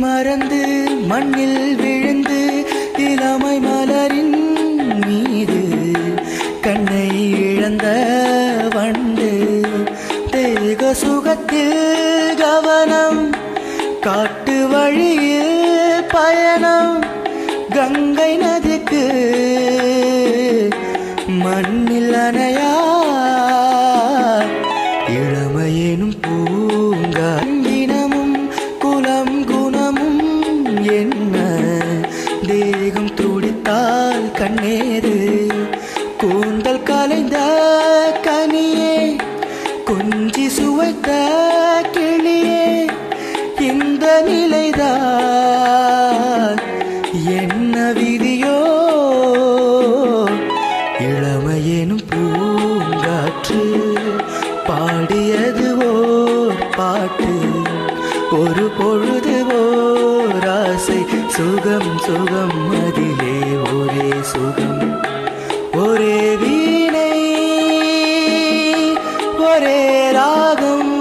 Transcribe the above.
மறந்து மண்ணில் விழுந்து இளமை மலரின் மீது கண்ணை இழந்த வண்டு தேக சுகத்தில் கவனம் காட்டு வழியில் பயணம் கங்கை நதிக்கு மண்ணில் அணையா இளமையேனும் பூங்கா தினமும் குலம் குணமும் என்ன தேகம் துடித்தால் கண்ணேறு கூந்தல் கலைந்த கனியே கொஞ்சி சுவைத்த கிளியே இந்த நிலைதான் என்ன விதியோ இளமையேனும் பூங்காற்று பாடியது ஓர் பாட்டு ஒரு பொழுது ஓர் ஆசை சுகம் சுகம் அதிலே ஒரே சுகம் ஒரே வீணை ஒரே ராகம்